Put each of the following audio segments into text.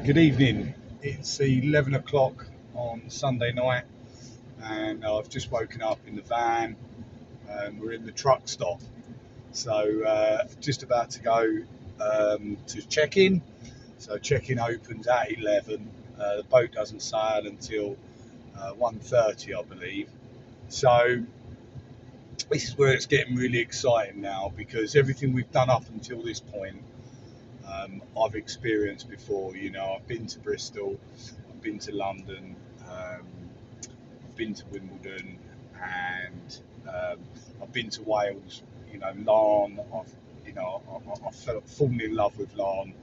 Good evening. It's 11 o'clock on Sunday night, and I've just woken up in the van. We're in the truck stop, so just about to go to check-in. So check-in opens at 11. The boat doesn't sail until 1:30, I believe. So this is where it's getting really exciting now, because everything we've done up until this point, I've experienced before. I've been to Bristol, I've been to London, I've been to Wimbledon, and I've been to Wales. Larne. I've fallen in love with Larne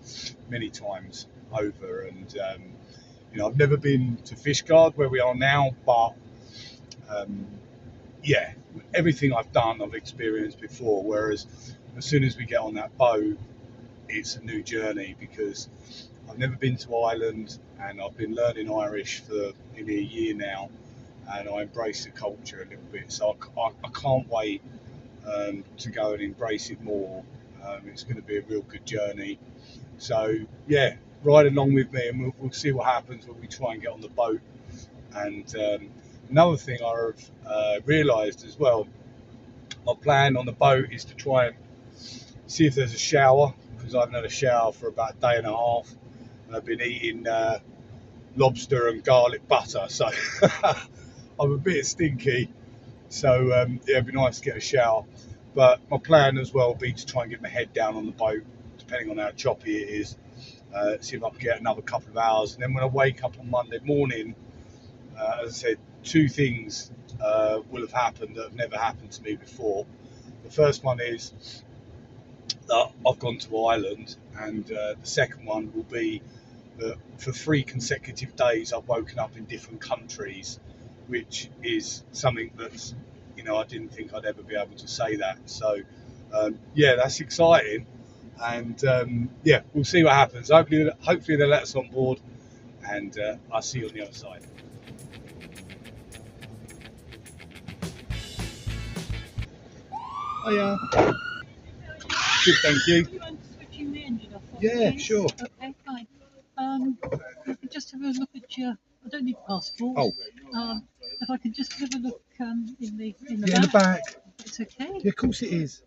many times over, and I've never been to Fishguard where we are now, but yeah, everything I've done, I've experienced before. Whereas as soon as we get on that boat, it's a new journey, because I've never been to Ireland, and I've been learning Irish for nearly a year now, and I embrace the culture a little bit. So I can't wait to go and embrace it more. It's going to be a real good journey. So yeah, ride along with me, and we'll see what happens when we try and get on the boat. And another thing I've realised as well, my plan on the boat is to try and see if there's a shower, because I haven't had a shower for about a day and a half, and I've been eating lobster and garlic butter, so I'm a bit stinky. So yeah, it'd be nice to get a shower. But my plan as well would be to try and get my head down on the boat, depending on how choppy it is. See if I can get another couple of hours, and then when I wake up on Monday morning, as I said, two things will have happened that have never happened to me before. The first one is that I've gone to Ireland, and the second one will be that for 3 consecutive days I've woken up in different countries, which is something that's, I didn't think I'd ever be able to say that. So yeah, that's exciting, and yeah, we'll see what happens. Hopefully they'll let us on board, and I'll see you on the other side. Hiya. Good, thank you. Do you mind switching the engine off? Yeah, please? sure. Okay, fine. If I could just have a look at your. I don't need passport. Oh. If I could just have a look in the Yeah, in the back. It's okay. Yeah, of course it is.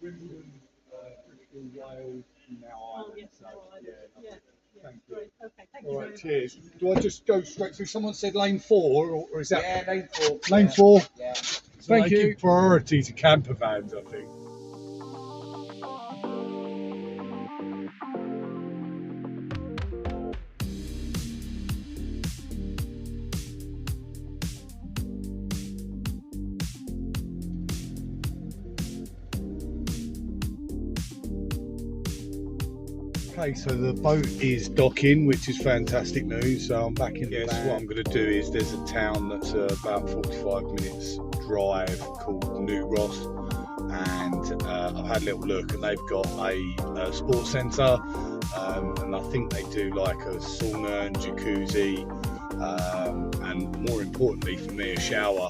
Wimbledon, Bristol, Wales, now Ireland. Yes, So, right. yeah, Thank you. Great. Okay, thank All you right, very cheers. Do I just go straight through? Someone said lane 4, or is that? Yeah, lane 4. Lane 4? Yeah. Thank you. Give priority to camper vans, I think. Okay, so the boat is docking, which is fantastic news. So I'm back in the van. What I'm going to do is, there's a town that's about 45 minutes drive called New Ross, and I've had a little look, and they've got a sports centre, and I think they do like a sauna and jacuzzi, and more importantly for me, a shower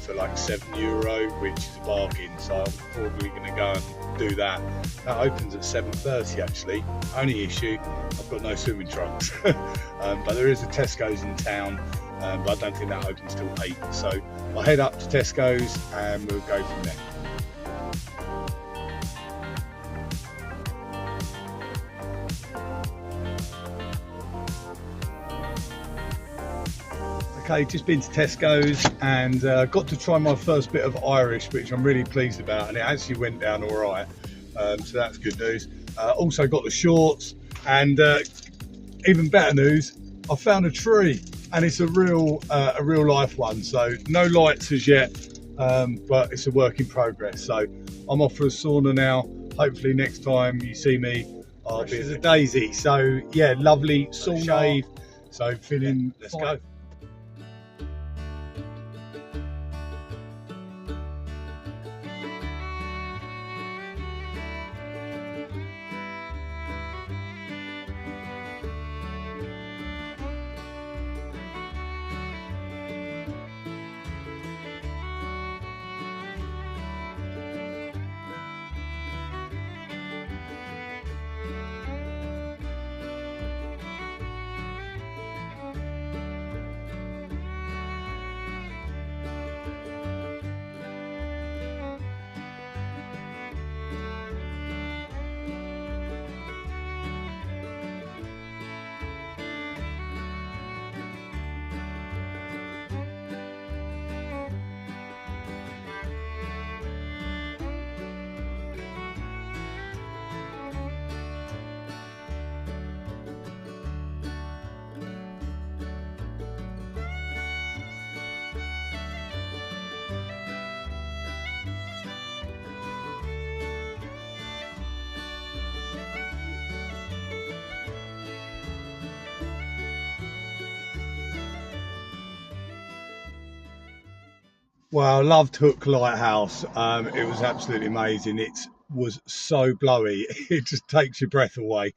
for like €7, which is a bargain. So I'm probably going to go and do that. That opens at 7:30 actually. Only issue, I've got no swimming trunks. But there is a Tesco's in town, but I don't think that opens till 8. So I'll head up to Tesco's and we'll go from there. Okay, just been to Tesco's, and got to try my first bit of Irish, which I'm really pleased about, and it actually went down all right. So that's good news. Also got the shorts, and even better news, I found a tree, and it's a real life one. So no lights as yet, but it's a work in progress. So I'm off for a sauna now. Hopefully next time you see me, I'll be as a daisy. So yeah, lovely sauna. So feeling. Let's go. Well, I loved Hook Lighthouse. It was absolutely amazing. It was so blowy, it just takes your breath away.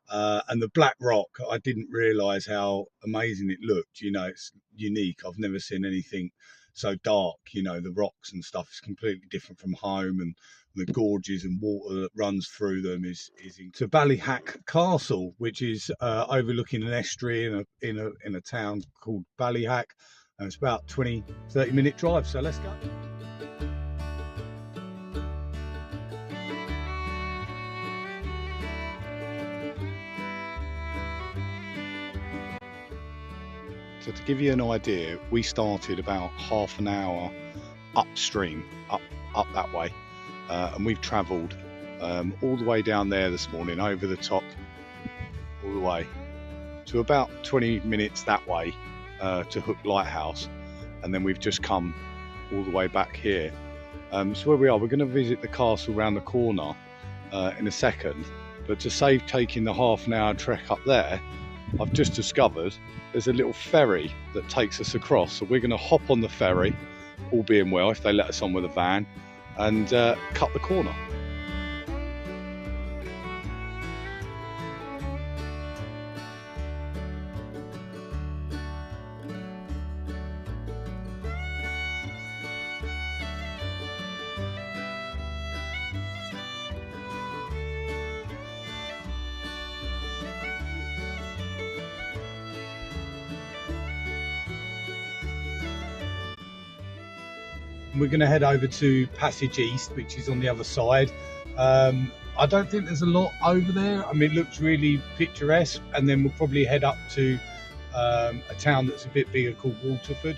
And the black rock, I didn't realise how amazing it looked. You know, it's unique. I've never seen anything so dark. You know, the rocks and stuff is completely different from home, and the gorges and water that runs through them is to Ballyhack Castle, which is overlooking an estuary in a town called Ballyhack. And it's about 20-30 minute drive. So let's go. So to give you an idea, we started about half an hour upstream, up that way, and we've travelled all the way down there this morning, over the top, all the way to about 20 minutes that way to Hook Lighthouse, and then we've just come all the way back here. So where we are, we're going to visit the castle round the corner in a second, but to save taking the half an hour trek up there, I've just discovered there's a little ferry that takes us across. So we're going to hop on the ferry, all being well, if they let us on with a van, and cut the corner. We're going to head over to Passage East, which is on the other side. I don't think there's a lot over there. I mean, it looks really picturesque, and then we'll probably head up to a town that's a bit bigger called Waterford.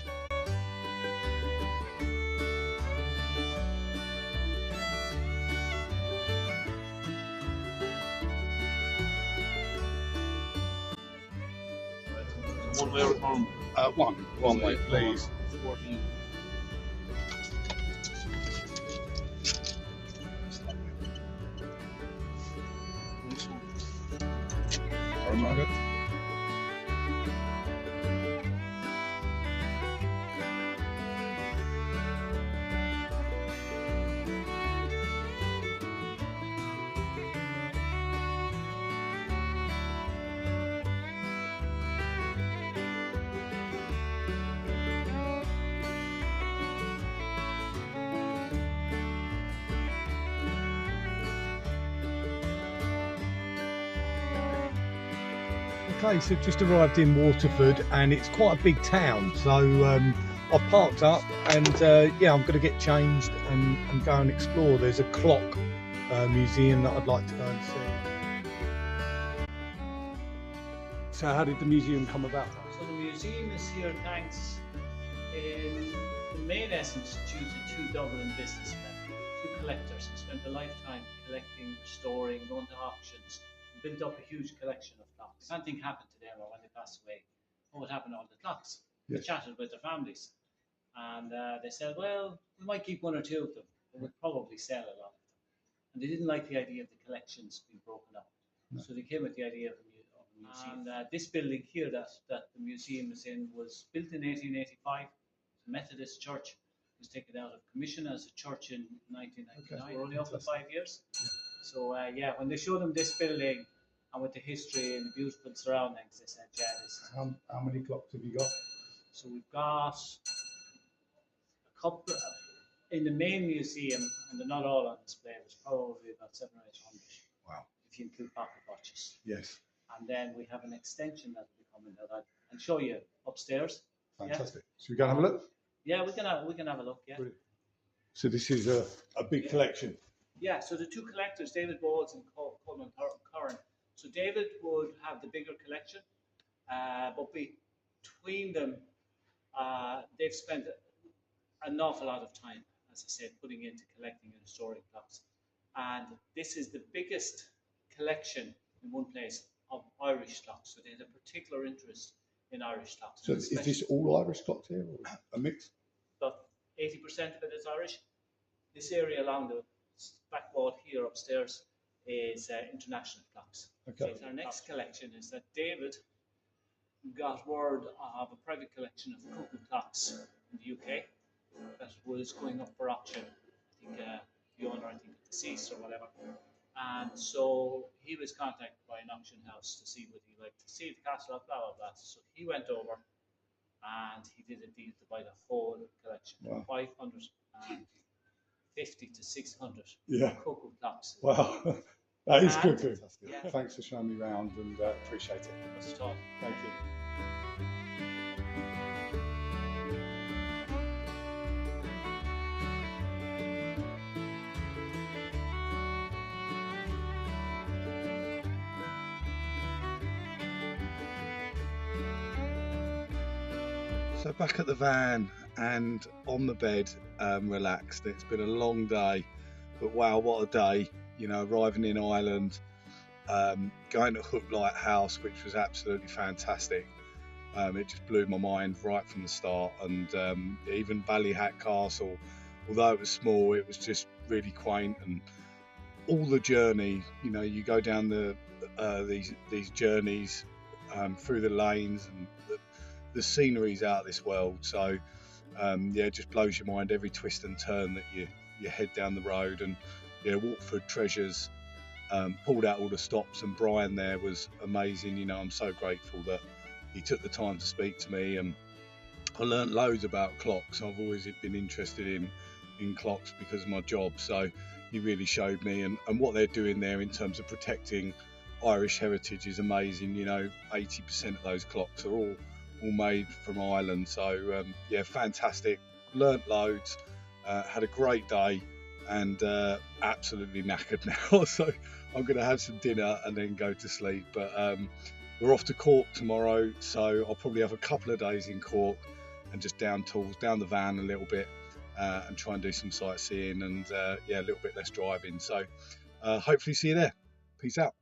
One way return. One way, please. 14. Sorry, Margaret. Okay, so just arrived in Waterford, and it's quite a big town. So I've parked up, and yeah, I'm going to get changed and go and explore. There's a clock museum that I'd like to go and see. So how did the museum come about? So the museum is here thanks in the main essence due to two Dublin businessmen, two collectors who spent a lifetime collecting, restoring, going to auctions, built up a huge collection of clocks. Something happened to them, or when they passed away, what would happen to all the clocks? Yes. They chatted with their families, and they said, well, we might keep one or two of them, but we'll probably sell a lot of them. And they didn't like the idea of the collections being broken up. No. So they came with the idea of a museum. And this building here that the museum is in was built in 1885. It's a Methodist church. It was taken out of commission as a church in 1999. Okay. We're only up for 5 years. Yeah. So yeah, when they showed them this building and with the history and the beautiful surroundings, they said, yeah, this is... How many clocks have you got? So we've got a couple in the main museum, and they're not all on display. There's probably about 700 or 800. Wow. If you include pocket watches. Yes. And then we have an extension that will be coming that I'll show you upstairs. Fantastic. Yeah? Should we go and have a look? Yeah, we can have a look. Yeah. Brilliant. So this is a big collection. Yeah. So the two collectors, David Bowles and Coleman Curran. So David would have the bigger collection, but between them, they've spent an awful lot of time, as I said, putting into collecting and restoring clocks. And this is the biggest collection in one place of Irish clocks. So they had a particular interest in Irish clocks. So is this all Irish clocks here, or a mix? About 80% of it is Irish. This area along the back wall here upstairs is international clocks. Okay. So our next collection is that David got word of a private collection of cuckoo clocks in the UK, that was going up for auction. I think the owner, I think, deceased or whatever. And so he was contacted by an auction house to see would he like to see the castle, blah blah blah. So he went over and he did a deal to buy the whole collection, Wow. 550 to 600 Yeah. cuckoo clocks. Wow, that is good. Fantastic. Yeah. Thanks for showing me around and appreciate it. That's all. Thank you. So back at the van and on the bed, relaxed. It's been a long day, but wow, what a day. You know, arriving in Ireland, going to Hook Lighthouse, which was absolutely fantastic. It just blew my mind right from the start. And even Ballyhack Castle, although it was small, it was just really quaint. And all the journey, you know, you go down these journeys through the lanes, and the scenery's out of this world. So yeah, it just blows your mind every twist and turn that you head down the road. And yeah, Waterford treasures, pulled out all the stops, and Brian there was amazing. You know, I'm so grateful that he took the time to speak to me, and I learnt loads about clocks. I've always been interested in clocks because of my job, so he really showed me, and what they're doing there in terms of protecting Irish heritage is amazing. You know, 80% of those clocks are all made from Ireland. So yeah, fantastic. Learnt loads, had a great day, and absolutely knackered now. So I'm going to have some dinner and then go to sleep. But we're off to Cork tomorrow, so I'll probably have a couple of days in Cork and just down tools, down the van a little bit, and try and do some sightseeing, and yeah, a little bit less driving. So hopefully see you there. Peace out.